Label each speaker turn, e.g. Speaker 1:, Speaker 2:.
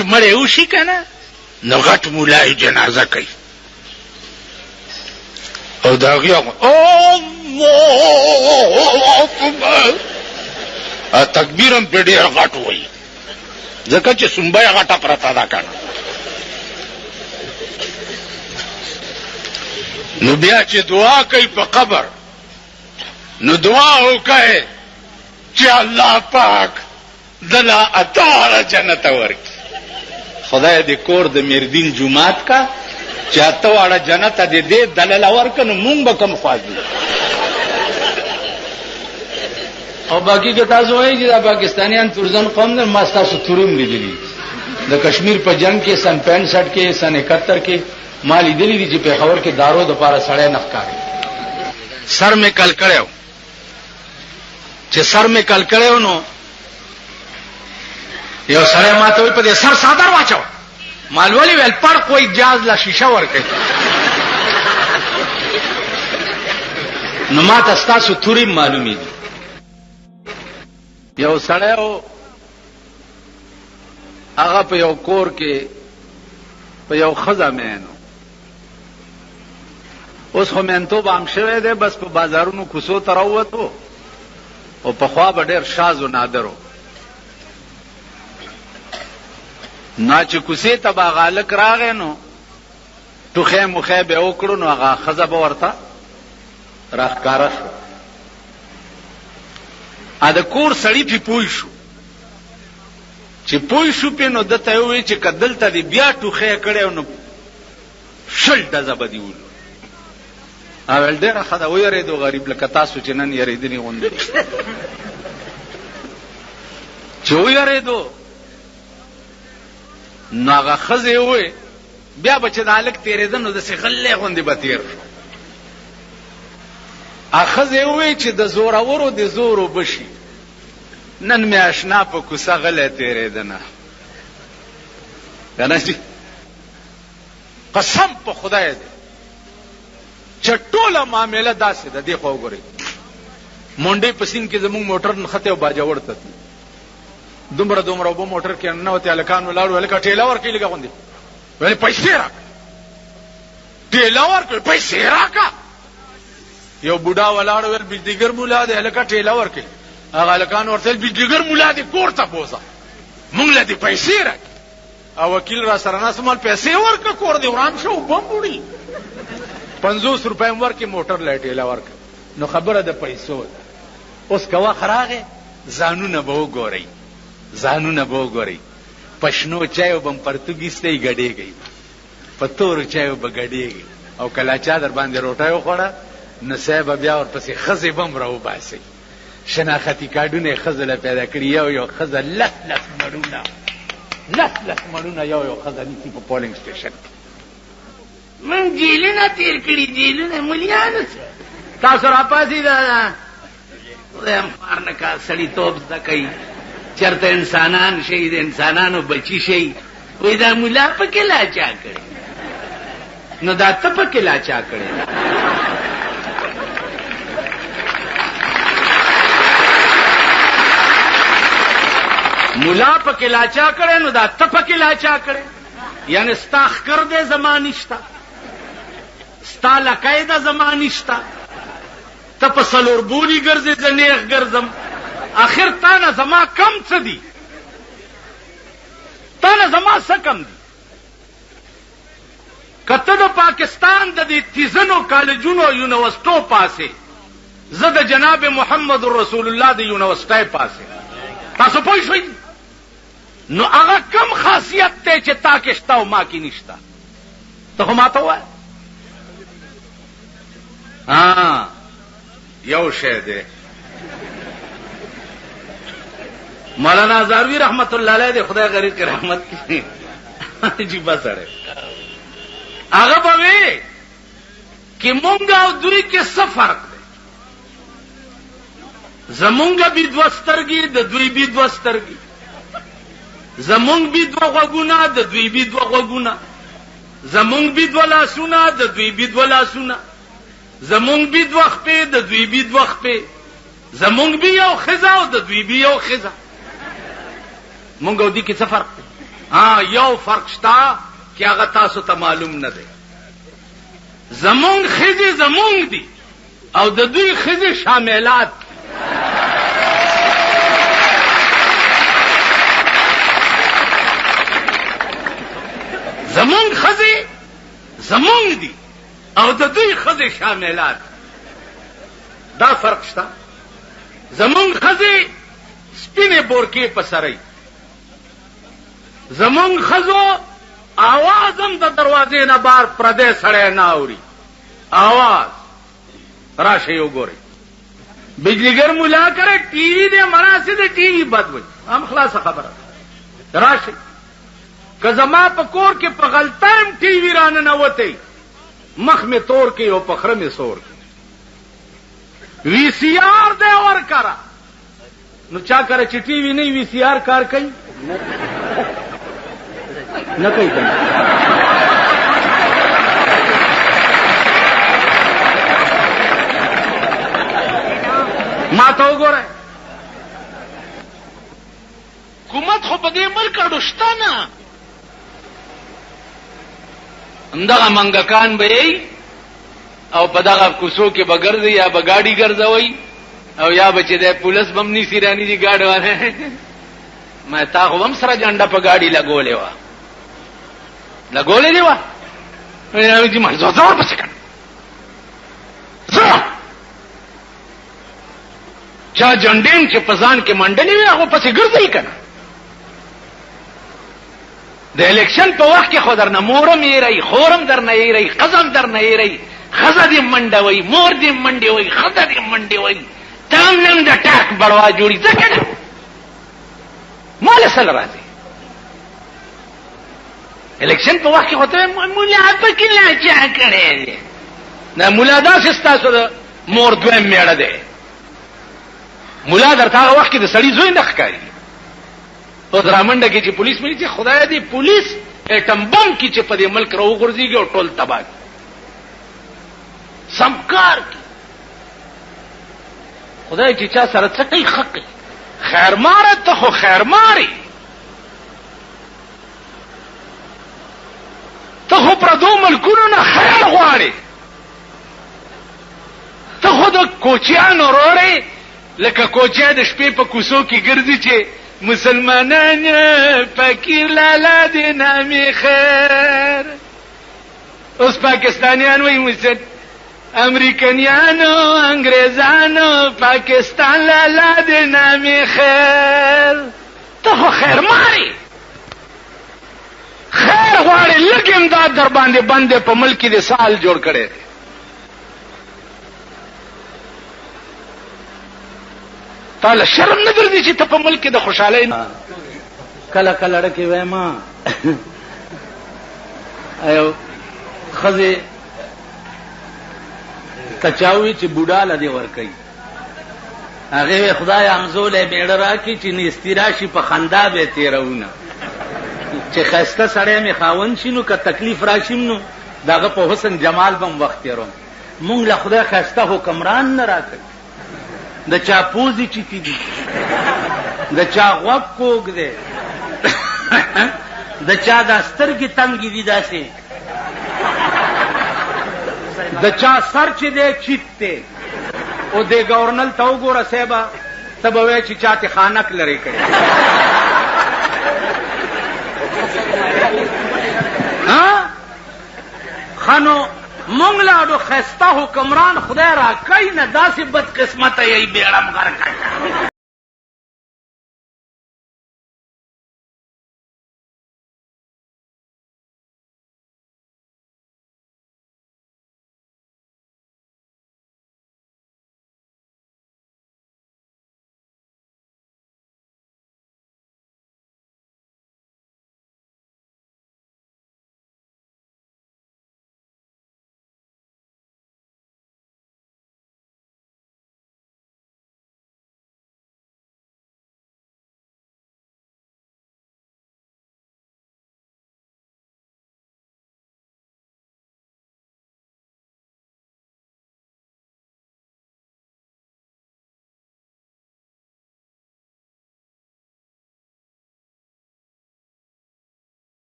Speaker 1: غټ مړی وشي که نه نو غټ مولای جنازه کوي او د هغې الله اکبر تکبیر هم پرې ډېر غټ وایي ځکه چې سنبه یې غټه پرته ده که نه نو بیا چې دعا کوي په قبر نو دعا وکړئ چې الله پاک دله اته جنت ورکړي خدای دې کور د میردین جومات کا چې اته واړه جنت دې دلله ورکړه نو مونږ به کوم خواځو
Speaker 2: او باقی که تاسو وایي چې دا پاکستانیان تورزن قوم نه ما ستاسو تورم لیدلي د کشمیر په جنگ کې سن 65 کې سن 71 کې ما لیدلي دي چې پېښور کې دارو د پاره سړی نه ښکاري
Speaker 1: سر مې کل کړو چې سر مې کل کړو نو یو سړی ماته وی په دې سر صادر واچو مالولی ویل پر کوئی جاز لا شیشه ورکړي
Speaker 2: نو ما ته ستاسو توري معلومي دي
Speaker 1: یو سړی و هغه په یو کور کې په یو ښځه مینو اوس خو مینتوب عام شوی دی بس په بازارونو کوڅو ته راووتو او پخوا به ډېر شاز و نادر و نا چې کوڅې ته به هغه هلک راغی نو ټوخی موخی به یې وکړو نو هغه ښځه به ورته راښکاره شو ا د کور سړی پې پوه شو چې پوه شو پې نو ده ته یې وویل چې که دلته دې بیا ټوخی کړی نو 10 ډزه به دې ولو ویل ډېره ښه ده ویرېدو غریب لکه تاسو چې نن یېرېدلي غوندې چې ویرېدو نو هغه ښځې ووی بیا به چې د هلک تېرېده نو داسې غلی غوندې به تېر شو هغه ښځې ووی چې د زورورو د زورو بشي نن مې اشنا په کوڅه غلی تېرېده نه که نه چې قسم په خدای دی چې ټوله معامله داسې ده دې خوا وګورئ مونډۍ په سیند کې زموږ موټر نښتی او باجوړ ته تلو دومره اوبه موټر کې ننوتې هلکان ولاړو هلکه ټېله ورکړي لږه غوندې ویل پیسې راکړه ټېله ورکړه پیسې راکړه یو بوډا ولاړ ویل بجلیګر مولا دی هلکه ټېله ورکړي هغه هلکان ورته ویل بجلیګر مولا دی کور ته بوځه مونږ له دې پیسې راکړي او وکیل را سره ناست مال پیسې ورکړه کور دې وران شو اوبه هم وړي 50 روپۍ هم ورکړي موټر له ټېله ورکړه نو خبره د پیسو ده اوس که وخت راغی ځانونه به وګورئ ځانونه به وګورئ په شنو چایو به م پرتوګ ایستی ګډېږئ په تورو چایو به ګډېږئ او کله چا در باندې روټۍ وخوړه نو سای به بیا ورپسې ښځې به م راوباسئ شناختي کارډونه یې ښځو له پیدا کړي یو ښځه لس مړونه یو ښځه نیسي په پولنګ سټیشن کې من جیلونه تیر کړي جیلونه ملیانو تاسو راپاسئ دا خدای مخار نه کا سړیتوب زده کوي چرته انسانان شي د انسانانو بچی شي وای دا مولا پکې لا چا کړي نو دا ته پکې لا چا کړي مولا پکې لا چا کړي نو دا ته پکې لا چا کړي یعنی ستا ښکر دی زما نشته ستا لکۍ ده زما نشته ته په څلور بولي ګرځې زه نیغ ګرځم آخر تا نه زما کم څه دي تا نه زما څه کم دي که ته د پاکستان د دې تیزنو کالجونو یونیورسټو پاسې زه د جناب محمد رسول الله د یونیورسټۍ پاسې تاسو پوه شئ نو هغه کم خاصیت دی چې تا کې شته او ما کې نشته ته خو ماته ووایه یو شی دی مولانا زاروی رحمت الله علیه دی خدای غریب کې رحمت کړي عجیبه سړی هغه به وی چې مونږ او دوی کې څه فرق دی زمونږ بي دوه سترګې د دوی بي دوه سترګې زمونږ بي دوه غوږونه د دوی بي دوه غوږونه زمونږ بي دوه لاسونه د دوی بي دوه لاسونه زمونږ بي دوه خپې د دوی بي دوه خپې زمونږ بي یو ښځه او د دوی بي یو ښځه مونږ او دوی کې څه فرق دی یو فرق شتا چې هغه تاسو ته معلوم نه دی. زمونږ ښځې زمونږ دي او د دوی ښځې شاملات. زمونږ ښځې زمونږ دي او د دوی ښځې شاملات. دا فرق شته. زمونږ ښځې سپینې بورکې په سرای، زمونږ ښځو आवाज هم د دروازې نه بار پردی سړی نه اوري. आवाज راشئ وګورئ. بجلیګر ملا کرے ٹی وی دے مناسب دے ٹی وی بد وي هم خلاص خبره. راشئ که زما په کور کې په غلطایم ٹی وی رانه نه وتی مخ می تور کې او په خره می سور کې وی سی آر دے ور کرا نو چا کرے چې ٹی وی نه وی سی آر کار کوي نه کوي. ما ته وګوره حکومت خو په دې ملک اړو شته نه. همدغه منګکان به یې او په دغه کوڅو کې به ګرځي یا به ګاډي ګرځوي او یا به چې د پولیس بم نیسي رانی دي ګاډ وانه. ما تا خو هم سره جنډه په ګاډي لګولې وه دی وه چې ما زه ورپسې کړم. چا جنډې چې په ځان کې منډلې وي هغه پسې ګرځئ که نه. د الیکشن په وخت کې خو درنه مورم ایرئ، خورم درنه ایرئ، ښځم درنه ایرئ، ښځه دې منډوئ، مور دې منډوئ، ښځه دې منډوئ، ته هم نن د ټاک بړوا جوړي. ځکه نه ماله سره راځي. الیکشن په وخت کې خو ته مولا پکې لا چا کړی دی. نه مولا داسې ستاسو د مور دویم میړه دی. مولا درته هغه وخت کې د سړي زوی نه ښکاري. اوس رامنډه کې چې پولیس ملي چې خدای دې پولیس ایټم بم کې چې په دې ملک راوغورځېږي او ټول تباه کړي. سمکار کې خدای چې چا سره څه کوي ښه کوي. خیرماره ته خو خیرمارې، ته خو پردو ملکونو نه خیر غواړې، ته خو د کوچیانو وروړې لکه کوچیا د شپې په کوڅو کې ګرځي چې مسلمانان فقیر لالا دې نامې خیر. اوس پاکستانیان وایي امریکنیانو انګریزانو پاکستان لالا دې نامې خیر. ته خو خیر ماري، خیر غواړې، لږ امداد در باندې بند په ملک کې د سال جوړ کړی. تاله شرم نه ګرځي چې ته په ملک کې د خوشحالۍ کله کله ډکې وایم ایو ښځې کچاوي چې بوډا له دې ورکوي هغې خدای همزولی بیړه راکړي چې نیستي راشي په خندا به یې تېروونه چې ښایسته سړی مې خاوند شي نو که تکلیف راشي نو د هغه په حسن جمال به م وخت تېروم. مونږ له خدای ښایسته حکمران نه راکوي. د چا پوزې چیتي دي، د چا غوږ کوږ دی، د چا دا سترګې تنګې دي داسې، د چا سر چې دی چیت دی. او دې ګورنل ته وګوره صاحبه ته به وایې چې چا ته خانک لرې کړی. ښه نو مونږ لاړو ښایسته حکمران خدای را کوي نه داسې بد قسمته یې بیړم غر کړه.